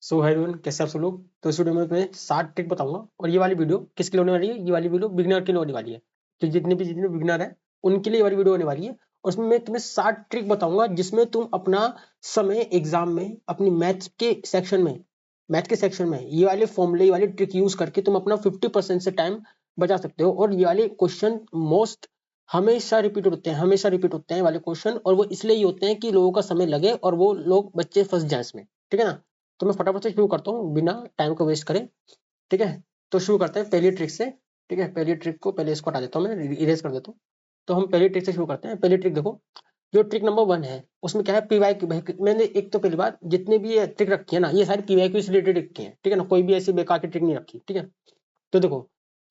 सो है एवरीवन, कैसे आप सब लोग। तो इस वीडियो में मैं 7 ट्रिक बताऊंगा और ये वाली वीडियो किसके लिए होने वाली है, ये वाली वीडियो बिगिनर के लिए होने वाली है। तो जितने बिगिनर है उनके लिए ये वाली वीडियो होने वाली है। और उसमें मैं तुम्हें 7 ट्रिक बताऊंगा जिसमें तुम अपना समय एग्जाम में अपनी मैथ के सेक्शन में ये वाले फॉर्मूले, ये वाली ट्रिक यूज करके तुम अपना 50% से टाइम बचा सकते हो। और ये वाले क्वेश्चन मोस्ट हमेशा रिपीट होते हैं वाले क्वेश्चन, और वो इसलिए ही होते हैं कि लोगों का समय लगे और वो लोग बच्चे फंस जाए इसमें। ठीक है ना। तो मैं फटाफट से शुरू करता हूँ बिना टाइम को वेस्ट करे। ठीक है, तो शुरू करते हैं पहली ट्रिक से। ठीक है, पहली ट्रिक को पहले इसको हटा देता हूँ, मैं इरेज कर देता हूँ। तो हम पहली ट्रिक से शुरू करते हैं। पहली ट्रिक देखो, जो ट्रिक नंबर 1 है उसमें क्या है, पीवाई की। मैंने एक तो पहली बात, जितने भी ये ट्रिक रखी है ना, ये सारी पीवाई क्यू से रिलेटेड रखी है। ठीक है ना, कोई भी ऐसी बेकार की ट्रिक नहीं रखी। ठीक है, तो देखो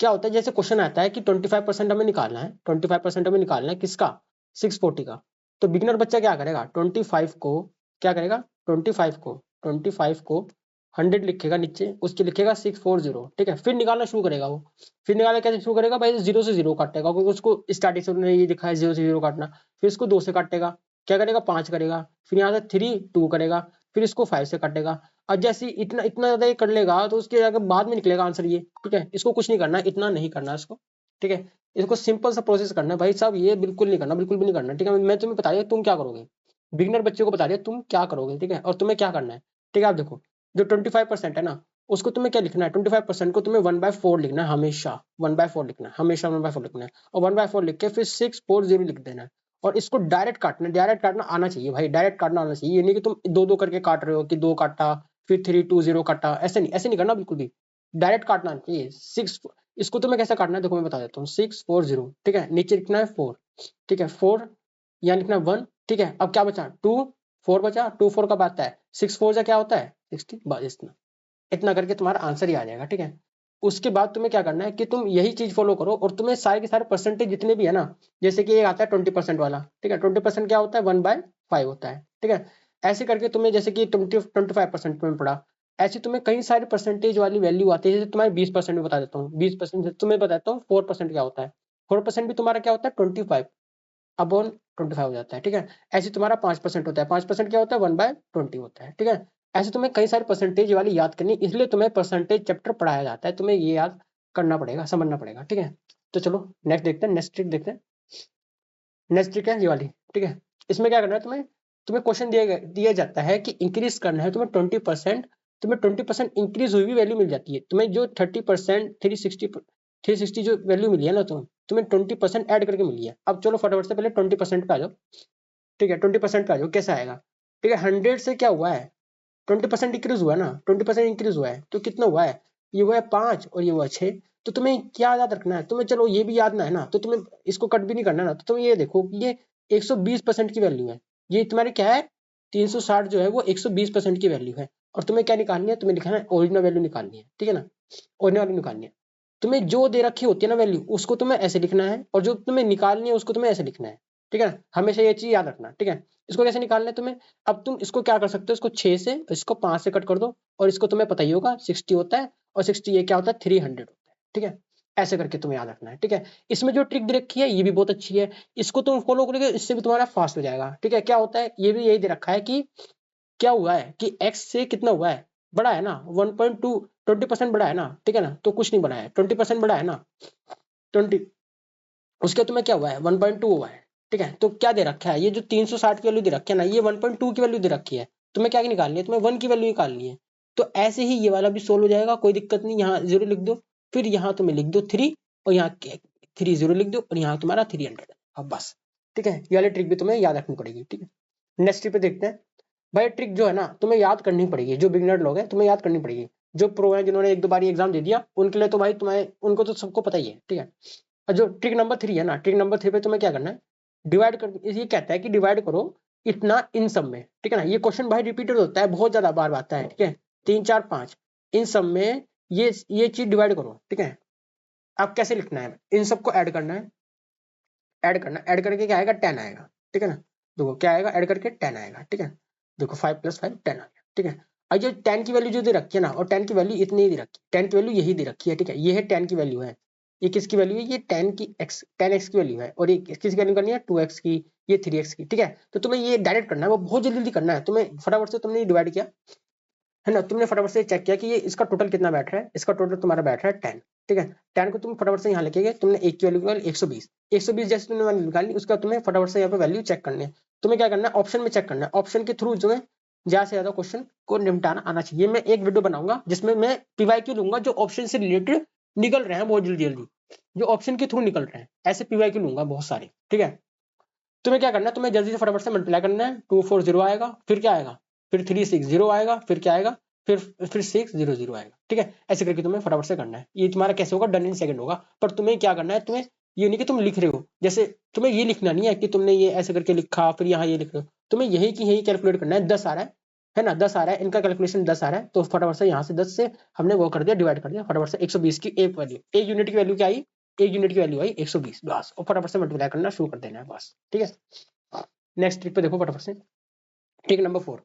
क्या होता है, जैसे क्वेश्चन आता है कि 25% हमें निकालना है, 25% हमें निकालना है किसका, 640 का। तो बिगिनर बच्चा क्या करेगा, 25 को क्या करेगा, 25 को 100 लिखेगा, नीचे उसके लिखेगा 640। ठीक है, फिर निकालना शुरू करेगा वो। फिर निकालना कैसे शुरू करेगा भाई, 0 से 0 काटेगा, क्योंकि उसको स्टार्टिंग से उन्होंने ये दिखा है 0 से 0 काटना। फिर इसको 2 से काटेगा, क्या करेगा 5 करेगा, फिर यहाँ से 3 2 करेगा, फिर इसको 5 से काटेगा। अब जैसे इतना इतना ज्यादा ये कर लेगा तो उसके आगे बाद में निकलेगा आंसर ये। ठीक है, इसको कुछ नहीं करना, इतना नहीं करना इसको। ठीक है, इसको सिंपल सा प्रोसेस करना है भाई साहब, ये बिल्कुल नहीं करना, बिल्कुल भी नहीं करना। ठीक है, मैं तुम्हें बता रहा तुम क्या करोगे, बिगिनर बच्चे को बता रही तुम क्या करोगे। ठीक है, और तुम्हें क्या करना है। ठीक है, आप देखो जो 25% है ना, उसको तुम्हें क्या लिखना है, 25% को तुम्हें 1/4 लिखना है, हमेशा 1/4 लिखना है, हमेशा 1/4 लिखना है। और 1/4 लिख के फिर 640 लिख देना है। और इसको डायरेक्ट काटना, डायरेक्ट काटना आना चाहिए भाई, डायरेक्ट काटना आना चाहिए। ये नहीं कि तुम दो दो करके काट रहे हो कि 2 काटा फिर 3 2 0 काटा, ऐसे नहीं करना बिल्कुल भी। डायरेक्ट काटना चाहिए 6। इसको तुम्हें कैसे काटना है देखो, मैं बता देता हूँ। 640, ठीक है, नीचे लिखना है 4। ठीक है, 4 यहाँ लिखना है 1। ठीक है, अब क्या बचा, 2 4 बचा, 2 4 का आता है 6 4 क्या होता है 60, बस इतना। इतना करके तुम्हारा आंसर ही आ जाएगा। ठीक है, उसके बाद तुम्हें क्या करना है कि तुम यही चीज फॉलो करो, और तुम्हें सारे के सारे परसेंटेज जितने भी है ना, जैसे कि ये आता है 20% वाला। ठीक है, 20% क्या होता है, 1/5 होता है। ठीक है, ऐसे करके तुम्हें जैसे कि 25% तुम्हें पड़ा, ऐसे तुम्हें कई सारे परसेंटेज वाली वैल्यू आती है। जैसे तुम्हारे 20% में बता देता हूँ, 20% तुम्हें बताता हूँ 4% क्या होता है। 4% भी तुम्हारा क्या होता है, 25/25 हो जाता है। ठीक है, ऐसे तुम्हारा 5% होता है, 5% क्या होता है, 1/20 होता है। ठीक है, ऐसे तुम्हें कई सारे परसेंटेज वाली याद करनी, इसलिए तुम्हें परसेंटेज चैप्टर पढ़ाया जाता है, तुम्हें ये याद करना पड़ेगा, समझना पड़ेगा। ठीक है, तो चलो नेक्स्ट देखते हैं, नेक्स्ट ट्रिक देखते हैं। नेक्स्ट ट्रिक है ये वाली। ठीक है, इसमें क्या करना है तुम्हें, तुम्हें क्वेश्चन दिया जाता है कि इंक्रीज करना है तुम्हें 20%। तुम्हें 20% इंक्रीज हुई भी वैल्यू मिल जाती है तुम्हें, जो 30% 360 जो वैल्यू मिली है ना, तुम्हें 20% ऐड करके मिली है। अब चलो फटाफट से पहले 20% पे आ जाओ। ठीक है, 20% पे आ जाओ, कैसे आएगा। ठीक है, 100 से क्या हुआ है, 20% इंक्रीज हुआ है ना, 20% इंक्रीज हुआ है तो कितना हुआ है, ये हुआ है 5 और ये हुआ 6। तो तुम्हें क्या याद रखना है, तुम्हें चलो ये भी याद ना है ना, तो तुम्हें इसको कट भी नहीं करना ना, तो तुम ये देखो कि ये 120% की वैल्यू है। ये तुम्हारी क्या है, 360 जो है वो 120% की वैल्यू है। और तुम्हें क्या निकालनी है, तुम्हें लिखना है ओरिजिनल वैल्यू निकालनी है। ठीक है ना, ओरिजिनल वैल्यू निकालनी है। तुम्हें जो दे रखी होती है ना वैल्यू, उसको तुम्हें ऐसे लिखना है, और जो तुम्हें निकालनी है उसको तुम्हें ऐसे लिखना है। ठीक है ना, हमेशा ये चीज याद रखना। ठीक है, इसको कैसे निकालना है तुम्हें, अब तुम इसको क्या कर सकते हो, इसको 6 से, इसको 5 से कट कर दो, और इसको तुम्हें पता ही होगा 60 होता है, और 60 ये क्या होता है, 300 होता है। ठीक है, ऐसे करके तुम्हें याद रखना है। ठीक है, इसमें जो ट्रिक दे रखी है ये भी बहुत अच्छी है, इसको तुम फॉलो करोगे, इससे भी तुम्हारा फास्ट हो जाएगा। ठीक है, क्या होता है, ये भी यही दे रखा है कि क्या हुआ है कि x से कितना हुआ है, बड़ा है ना, 1.2, 20% बड़ा है ना। ठीक है ना, तो कुछ नहीं बड़ा है, 20% बड़ा है ना, 20, उसके तुम्हें क्या हुआ है, 1.2 हुआ है। ठीक है, तो क्या दे रखा है, ये जो 360 की वैल्यू दे रखी है ना, ये 1.2 की वैल्यू दे रखी है। तुम्हें क्या निकालनी है, तुम्हें 1 की वैल्यू निकालनी है। तो ऐसे ही ये वाला भी सोल्व हो जाएगा, कोई दिक्कत नहीं। यहाँ 0 लिख दो, फिर यहाँ तुम्हें लिख दो 3, और यहाँ 30 लिख दो, और यहाँ तुम्हारा 300। अब बस, ठीक है, ये वाली ट्रिक भी तुम्हें याद रखनी पड़ेगी। ठीक है, नेक्स्ट ट्रिक पे देखते हैं। भाई ट्रिक जो है ना तुम्हें याद करनी पड़ेगी, जो बिगिनर लोग हैं तुम्हें याद करनी पड़ेगी। जो प्रो है, जिन्होंने 1 2 बार एग्जाम दे दिया, उनके लिए तो भाई तुम्हें, उनको तो सबको पता ही है। ठीक है, और जो ट्रिक नंबर 3 है ना, ट्रिक नंबर 3 पे तुम्हें क्या करना है, डिवाइड कर, ये कहता है कि डिवाइड करो इतना इन सब में। ठीक है ना, ये क्वेश्चन भाई रिपीटेड होता है, बहुत ज्यादा बार आता है। ठीक है, 3 4 5 इन सब में ये चीज डिवाइड करो। ठीक है, अब कैसे लिखना है, इन सबको ऐड करना है, ऐड करके क्या आएगा, 10 आएगा। ठीक है ना, देखो क्या आएगा, ऐड करके 10 आएगा। ठीक है, देखो 5 + 5 10 आ गया। ठीक है, अब ये 10 की वैल्यू जो दे रखी है ना, और 10 की वैल्यू इतनी ही दे रखी है, 10 की वैल्यू यही दे रखी है। ठीक है, ये है 10 की वैल्यू है, ये किसकी वैल्यू है, ये 10x की वैल्यू है, और ये किसकी वैल्यू करनी है, 2x की, ये 3x की। ठीक है, तो तुम्हें ये डायरेक्ट करना है, वो बहुत जल्दी करना है तुम्हें, फटाफट से तुमने डिवाइड किया, है ना, तुमने फटाफट से चेक किया कि ये इसका टोटल कितना बैठ रहा है, इसका टोटल तुम्हारा बैठ रहा है 10, ठीक है। 10 को तुम फटाफट से यहाँ लिखेंगे, तुमने एक की वैल्यू 120 जैसे तुमने वैल्यू निकाली, उसका तुम्हें फटाफट से यहाँ पे वैल्यू चेक करनी है। तुम्हें क्या करना है, ऑप्शन में चेक करना है, ऑप्शन के थ्रू जो है ज्यादा से ज्यादा क्वेश्चन को निपटाना आना चाहिए। मैं एक वीडियो बनाऊंगा जिसमें मैं पीवाईक्यू लूंगा जो ऑप्शन से रिलेटेड निकल रहे हैं बहुत जल्दी जल्दी, जो ऑप्शन के थ्रू निकल रहे हैं, ऐसे पीवाईक्यू लूंगा बहुत सारे, ठीक है। तुम्हें क्या करना है, तुम्हें जल्दी से फटाफट से मल्टीप्लाई करना है, 240 आएगा, फिर क्या आएगा, फिर 360 आएगा, फिर क्या आएगा, फिर 600 आएगा, ठीक है। ऐसे करके तुम्हें फटाफट से करना है। ये तुम्हारा कैसे होगा, डन इन सेकंड होगा। पर तुम्हें क्या करना है, तुम्हें ये नहीं कि तुम लिख रहे हो, जैसे तुम्हें ये लिखना नहीं है कि तुमने ये ऐसे करके लिखा फिर यहाँ ये लिख रहे हो, तुम्हें यही की यही कैलकुलेट करना है। 10 आ रहा है ना, 10 आ रहा है, इनका कैलकुलेशन 10 आ रहा है, तो फटाफट से यहाँ से 10 से हमने वो कर दिया, डिवाइड कर दिया, फटाफट से 120 की एक वैल्यू, एक यूनिट की वैल्यू क्या आई, एक यूनिट की वैल्यू आई 120, बस। और फटाफट से मल्टीप्लाई करना शुरू कर देना है, बस, ठीक है। नेक्स्ट ट्रिक पे देखो फटाफट से, ट्रिक नंबर 4।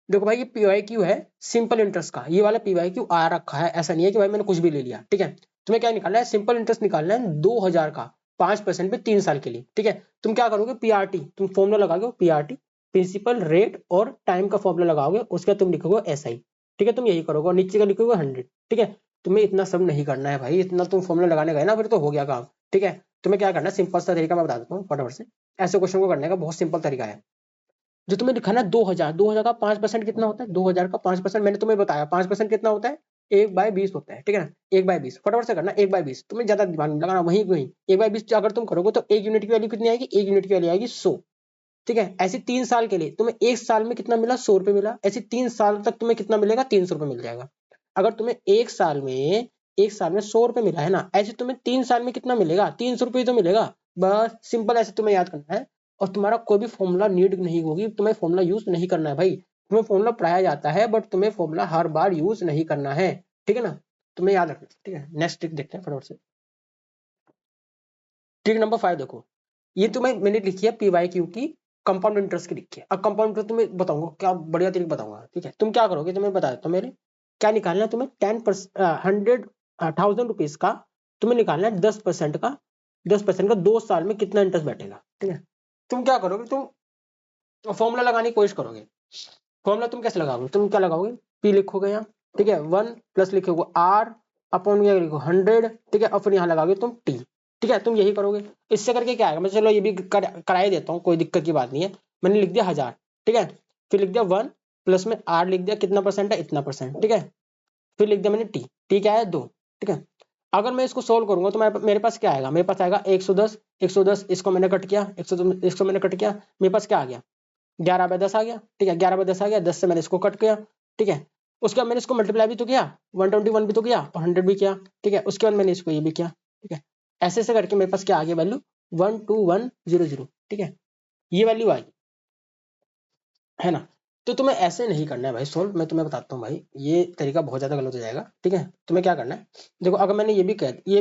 देखो भाई, ये पीवाईक्यू है सिंपल इंटरेस्ट का, ये वाला पीवाईक्यू आ रखा है, ऐसा नहीं है कि भाई मैंने कुछ भी ले लिया, ठीक है। तुम्हें क्या निकालना है, सिंपल इंटरेस्ट निकालना है 2000 का 5% पे 3 साल के लिए, ठीक है। तुम क्या करोगे, पीआरटी, तुम फॉर्मूला लगाओगे, पीआरटी प्रिंसिपल रेट और टाइम का फॉर्मूला लगाओगे, उसका तुम लिखोगे एसआई, ठीक है। तुम यही करोगे और नीचे का लिखोगे 100, ठीक है। तुम्हें इतना सब नहीं करना है भाई, इतना तुम फॉर्मूला लगाने गए ना फिर तो हो गया काम, ठीक है। तुम्हें क्या करना है, सिंपल सा तरीका मैं बता देता हूँ फटाफट से। ऐसे क्वेश्चन को करने का बहुत सिंपल तरीका है। जो तुम्हें लिखा ना 2000 का 5% कितना होता है, 2000 का 5% मैंने तुम्हें बताया, 5% कितना होता है, 1/20 होता है, ठीक है ना। 1/20 फटाफट से करना, 1/20, तुम्हें ज्यादा दिमाग नहीं लगाना, वही वही 1/20 अगर तुम करोगे तो एक यूनिट की वैल्यू कितनी आएगी, एक यूनिट की वैल्यू आएगी 100, ठीक है। ऐसे 3 साल के लिए तुम्हें एक साल में कितना मिला, 100 रुपए मिला, ऐसे 3 साल तक तुम्हें कितना मिलेगा, 300 रुपए मिल जाएगा। अगर तुम्हें एक साल में 100 रुपए मिला है ना, ऐसे तुम्हें 3 साल में कितना मिलेगा, 300 रुपए तो मिलेगा, बस सिंपल ऐसे तुम्हें याद करना है। और तुम्हारा कोई भी फॉर्मूला नीड नहीं होगी, तुम्हें फॉर्मूला यूज नहीं करना है भाई, तुम्हें फॉर्मूला पढ़ाया जाता है बट तुम्हें फॉर्मूला हर बार यूज नहीं करना है, ठीक है ना, तुम्हें याद रखना, ठीक है। नेक्स्ट ट्रिक देखते हैं फटाफट से, ट्रिक नंबर 5 देखो। ये तुम्हें मैंने लिखी है पीवाईक्यू की कंपाउंड इंटरेस्ट की लिखी है। अब कंपाउंड इंटरेस्ट तुम्हें बताऊंगा, क्या बढ़िया तरीका बताऊंगा, ठीक है। तुम क्या करोगे, तुम्हें बता देता हूं, मेरे क्या निकालना है तुम्हें, 1000 रुपीज का तुम्हें निकालना है 10% का, 10% का 2 साल में कितना इंटरेस्ट बैठेगा, ठीक है। तुम क्या करोगे, तुम फॉर्मूला लगाने की कोशिश करोगे। फॉर्मूला तुम कैसे लगाओगे, तुम क्या लगाओगे, पी लिखोगे यहाँ, ठीक है, 1 प्लस लिखोगे आर अपॉन लिखो 100, ठीक है। और फिर यहाँ लगाओगे तुम टी, ठीक है। तुम यही करोगे, इससे करके क्या आएगा, मैं चलो ये भी करा ही देता हूँ, कोई दिक्कत की बात नहीं है। मैंने लिख दिया 1000, ठीक है, फिर लिख दिया 1 प्लस में आर लिख दिया, कितना परसेंट है, इतना परसेंट, ठीक है। फिर लिख दिया मैंने टी, टी क्या है 2, ठीक है। अगर मैं इसको सोल्व करूंगा तो मेरे पास क्या आएगा, मेरे पास आएगा 110, 110 इसको मैंने कट किया, 110 इसको मैंने कट किया, मेरे पास क्या आ गया, 11/10 आ गया, ठीक है। 11/10 आ गया, 10 से मैंने इसको कट किया, ठीक है। उसके बाद मैंने इसको मल्टीप्लाई भी तो किया, 121 भी तो किया और 100 भी किया, ठीक है। उसके बाद मैंने इसको ये भी किया, ठीक है। ऐसे ऐसे करके मेरे पास क्या आ गया वैल्यू 12100, ठीक है, ये वैल्यू आई, है ना। तो तुम्हें ऐसे नहीं करना है भाई सोल्व, मैं तुम्हें बताता हूँ भाई, ये तरीका बहुत ज्यादा गलत हो जाएगा, ठीक है। तुम्हें क्या करना है, देखो अगर मैंने ये भी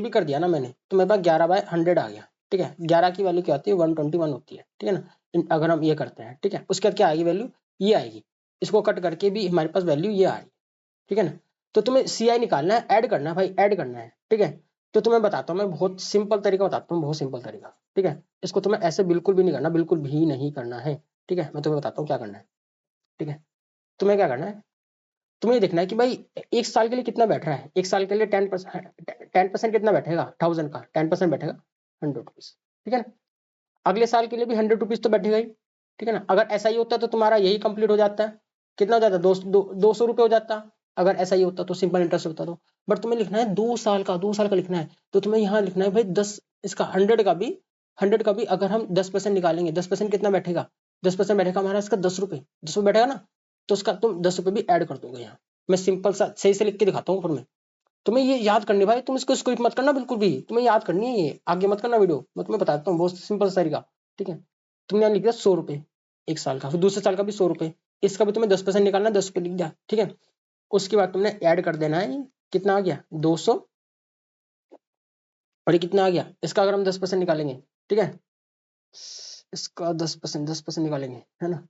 कर दिया ना मैंने, तो मेरे पास 11/100 आ गया, ठीक है। 11 की वैल्यू क्या होती है, 121 होती है, ठीक है ना। अगर हम ये करते हैं, ठीक है, उसके बाद क्या आएगी वैल्यू, ये आएगी, इसको कट करके भी हमारे पास वैल्यू ये आ रही है, ठीक है ना। तो तुम्हें सी आई निकालना है, ऐड करना है भाई, ऐड करना है, ठीक है। तो तुम्हें बताता हूँ, मैं बहुत सिंपल तरीका बताता हूँ, बहुत सिंपल तरीका, ठीक है। इसको तुम्हें ऐसे बिल्कुल भी नहीं करना, बिल्कुल भी नहीं करना है, ठीक है। मैं तुम्हें बताता हूँ क्या करना है, ठीक है। तुम्हें क्या करना है, तुम्हें देखना है कि भाई एक साल के लिए कितना बैठ रहा है, एक साल के लिए 10% कितना बैठेगा, 1000 का 10% बैठेगा 100 रुपीज, ठीक है ना। अगले साल के लिए भी 100 रुपीज तो बैठेगा ही, ठीक है ना। अगर ऐसा ही होता तो तुम्हारा यही कंप्लीट हो जाता है, कितना हो जाता, 200 रुपये हो जाता, अगर ऐसा ही होता तो सिंपल इंटरेस्ट होता तो। बट तुम्हें लिखना है 2 साल का, 2 साल का लिखना है, तो तुम्हें यहाँ लिखना है भाई 10, इसका 100 का भी अगर हम 10% निकालेंगे, 10% कितना बैठेगा, 10% बैठेगा हमारा इसका 10 रुपये, 10 रुपये बैठेगा ना, तो उसका तुम 10 रुपये भी ऐड कर दोगे यहाँ। मैं सिंपल सा सही से लिख के दिखाता हूँ ऊपर में, तुम्हें ये याद करनी भाई, तुम इसको स्किप मत करना बिल्कुल भी, तुम्हें याद करनी है, ये आगे मत करना वीडियो, मैं तुम्हें बताता हूँ बहुत सिंपल सा तरीका, ठीक है। तुमने यहाँ लिख दिया 100 रुपये एक साल का, फिर दूसरे साल का भी 100 रुपये, इसका भी तुम्हें 10% निकालना, 10 रुपये लिख दिया, ठीक है। उसके बाद तुमने ऐड कर देना है, कितना आ गया 200, और ये कितना आ गया, इसका अगर हम 10% निकालेंगे, ठीक है, इसका 10% निकालेंगे, है ना।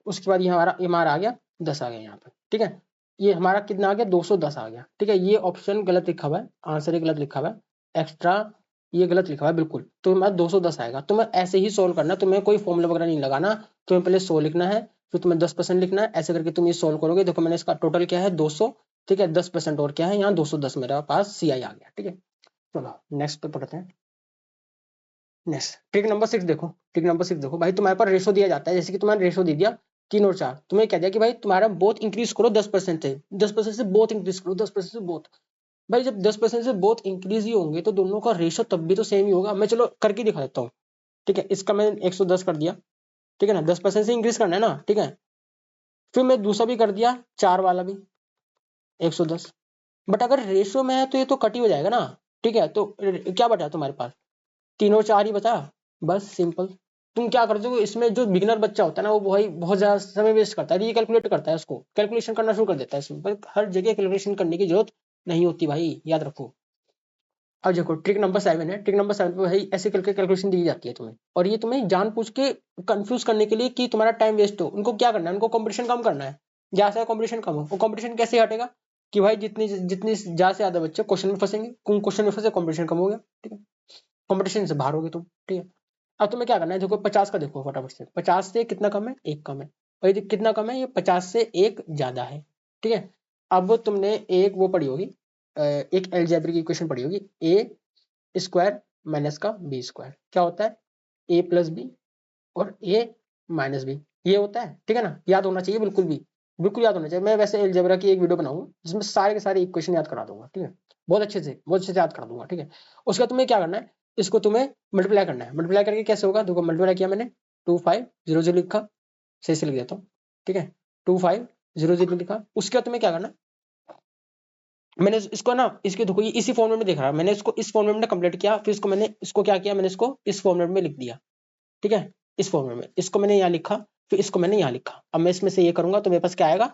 उसके बाद ये हमारा आ गया 10 आ गया यहाँ पर, ठीक है। ये हमारा कितना आ गया 210 आ गया, ठीक है। ये ऑप्शन गलत लिखा हुआ है, आंसर ही गलत लिखा हुआ है, एक्स्ट्रा ये गलत लिखा हुआ है बिल्कुल, तो हमारा 210 आएगा। तुम्हें ऐसे ही सोल्व करना, तुम्हें कोई फॉर्मूला वगैरह नहीं लगाना, तुम्हें पहले 100 लिखना है, फिर तुम्हें 10% लिखना है, ऐसे करके तुम ये सोल्व करोगे। देखो मैंने इसका टोटल क्या है 200, ठीक है, 10% और क्या है यहाँ 210 मेरे पास सी आई आ गया, ठीक है। चलो नेक्स्ट पे पढ़ते हैं। नेक्स्ट ट्रिक नंबर 6 देखो, ट्रिक नंबर 6 देखो भाई, तुम्हारे पास रेशो दिया जाता है, जैसे कि तुम्हारा रेशो दे दिया 3 और 4, तुम्हें कह दिया कि भाई तुम्हारा बोथ इंक्रीज करो 10% से, 10% से बोथ इंक्रीज करो, 10% से बोथ। भाई जब 10% से बोथ इंक्रीज ही होंगे तो दोनों का रेशो तब भी तो सेम ही होगा। मैं चलो करके दिखा देता हूँ, ठीक है। इसका मैं 110 कर दिया, ठीक है ना, 10% से इंक्रीज करना है ना, ठीक है। फिर मैं दूसरा भी कर दिया 4 वाला भी 110, बट अगर रेशो में है तो ये तो कट ही हो जाएगा ना, ठीक है। तो क्या बचा तुम्हारे पास, 3 और 4 ही बचा, बस सिंपल। तुम क्या करते हो इसमें, जो बिगिनर बच्चा होता है ना वो भाई बहुत ज्यादा समय वेस्ट करता है, रिकैलकुलेट करता है, उसको कैलकुलेशन करना शुरू कर देता है इसमें, पर हर जगह कैलकुलेशन करने की जरूरत नहीं होती भाई, याद रखो। अब देखो ट्रिक नंबर 7 है, ट्रिक नंबर 7 पे भाई ऐसे करके कैलकुलेशन दी जाती है तुम्हें, और ये तुम्हें जानबूझ के कंफ्यूज करने के लिए कि तुम्हारा टाइम वेस्ट हो। उनको क्या करना है, उनको कंपटीशन कम करना है, ज्यादा से कंपटीशन कम हो। वो कंपटीशन कैसे हटेगा कि भाई जितनी जितनी ज्यादा से ज्यादा बच्चे क्वेश्चन में फंसेंगे, क्वेश्चन में फंसे कंपटीशन कम हो गया, ठीक है, कंपटीशन से बाहर हो गए तुम, ठीक है। अब तुम्हें क्या करना है, देखो 50 का देखो फटाफट से, 50 से कितना कम है, 1 कम है, और ये कितना कम है, ये 50 से 1 ज्यादा है, ठीक है। अब तुमने एक वो पढ़ी होगी, एक अलजेब्रिक इक्वेशन पढ़ी होगी, ए स्क्वायर माइनस का बी स्क्वायर क्या होता है, ए प्लस बी और ए माइनस बी, ये होता है, ठीक है ना, याद होना चाहिए बिल्कुल भी, बिल्कुल याद होना चाहिए। मैं वैसे अलजेब्रा की एक वीडियो बनाऊंगा जिसमें सारे के सारे इक्वेशन याद करा दूंगा, ठीक है, बहुत अच्छे से याद करा दूंगा, ठीक है। उसके बाद तुम्हें क्या करना है, इसको तुम्हें मल्टीप्लाई करना है, मल्टीप्लाई करके कैसे होगा, देखो मल्टीप्लाई किया मैंने 2500 लिखा, सही से लिख देता हूँ, ठीक है, 2500 लिखा। उसके बाद तुम्हें क्या करना, मैंने इसको ना इसके देखो ये इसी फॉर्मेट में देख रहा है, मैंने इसको इस फॉर्मेट में कंप्लीट किया, फिर इसको मैंने इसको क्या किया, मैंने इसको इस फॉर्मेट में लिख दिया, ठीक है, इस फॉर्मेट में इसको मैंने यहाँ लिखा, फिर इसको मैंने यहाँ लिखा। अब मैं इसमें से ये करूंगा तो मेरे पास क्या आएगा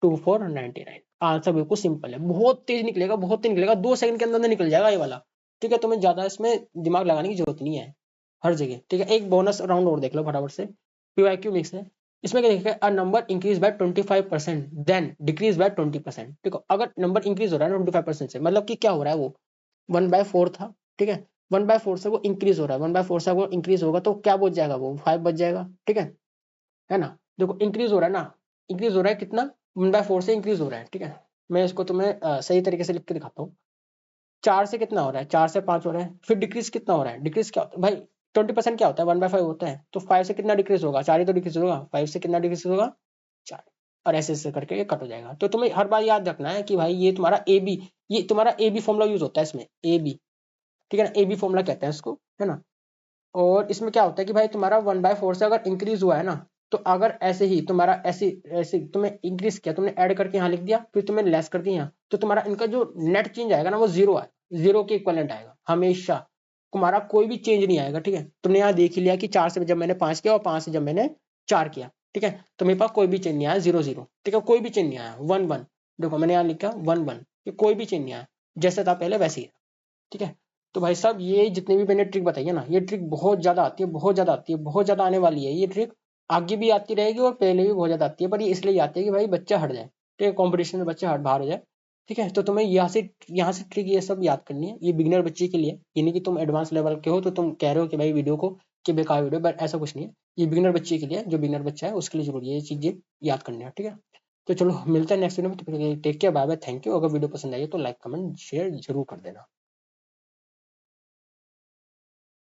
2499। आंसर बिल्कुल सिंपल है, बहुत तेज निकलेगा, बहुत तेज निकलेगा, 2 सेकंड के अंदर निकल जाएगा ये वाला, ठीक है। तुम्हें ज्यादा इसमें दिमाग लगाने की जरूरत नहीं है हर जगह, ठीक है। एक बोनस राउंड और देख लो फटाफट से, पीवाईक्यू मिक्स है। इसमें क्या देखिए, a number increase by 25% then decrease by 20%, ठीक है। अगर नंबर इंक्रीज हो रहा है ना 25% से, मतलब कि क्या हो रहा है, वो 1/4 था, ठीक है, 1/4 से वो इंक्रीज हो रहा है, 1/4 से वो इंक्रीज होगा तो क्या बच जाएगा, वो 5 बच जाएगा, ठीक है ना। देखो इंक्रीज हो रहा है ना, इंक्रीज हो रहा है कितना, 1/4 से इंक्रीज हो रहा है, ठीक है। मैं इसको तुम्हें सही तरीके से लिख के दिखाता हूँ। 4 से कितना हो रहा है, 4 से 5 हो रहा है, फिर डिक्रीज कितना हो रहा है, डिक्रीज क्या होता है भाई, 20% क्या होता है, 1/5 होता है, तो 5 से कितना डिक्रीज होगा, 4 ही तो डिक्रीज होगा, 5 से कितना डिक्रीज होगा 4, और ऐसे ऐसे करके ये कट हो जाएगा। तो तुम्हें हर बार याद रखना है कि भाई ये तुम्हारा ए बी, ये तुम्हारा ए बी फॉर्मूला यूज होता है इसमें, ए बी, ठीक है ना, ए बी फॉर्मूला कहते हैं इसको, है ना। और इसमें क्या होता है कि भाई तुम्हारा 1/4 से अगर इंक्रीज हुआ है ना, तो अगर ऐसे ही तुम्हारा ऐसे ऐसे तुम्हें इंक्रीज किया, तुमने ऐड करके यहाँ लिख दिया, फिर तुमने लेस कर दिया, तो तुम्हारा इनका जो नेट चेंज आएगा ना वो जीरो है, जीरो के इक्वलेंट आएगा हमेशा, तुम्हारा कोई भी चेंज नहीं आएगा, ठीक है। तुमने यहाँ देख ही लिया कि 4 से जब मैंने 5 किया और 5 से जब मैंने 4 किया, ठीक है, तो मेरे पास कोई भी चेंज नहीं आया, 0 0, ठीक है, कोई भी चेंज नहीं आया, 1 1, देखो मैंने यहाँ लिखा 1 1, कोई भी चेंज नहीं आया, जैसे था पहले वैसे ही, ठीक है। तो भाई साहब ये जितने भी मैंने ट्रिक बताई है ना, ये ट्रिक बहुत ज्यादा आती है, बहुत ज्यादा आती है, बहुत ज्यादा आने वाली है ये ट्रिक, आगे भी आती रहेगी और पहले भी बहुत ज्यादा आती है, पर ये इसलिए आती है कि भाई बच्चा हट जाए, ठीक है, कॉम्पिटिशन में बच्चा हट बाहर हो जाए, ठीक है। तो तुम्हें यहाँ से ट्रिक ये सब याद करनी है, ये बिगिनर बच्चे के लिए, ये नहीं कि तुम एडवांस लेवल के हो तो तुम कह रहे हो कि भाई वीडियो को कि बेकार वीडियो, बट ऐसा कुछ नहीं है, ये बिगिनर बच्चे के लिए, जो बिगिनर बच्चा है उसके लिए जरूरी है ये चीजें याद करनी है, ठीक है। तो चलो मिलते हैं नेक्स्ट वीडियो में, तो take care, bye bye, thank you. अगर वीडियो पसंद आई है तो लाइक कमेंट शेयर जरूर कर देना।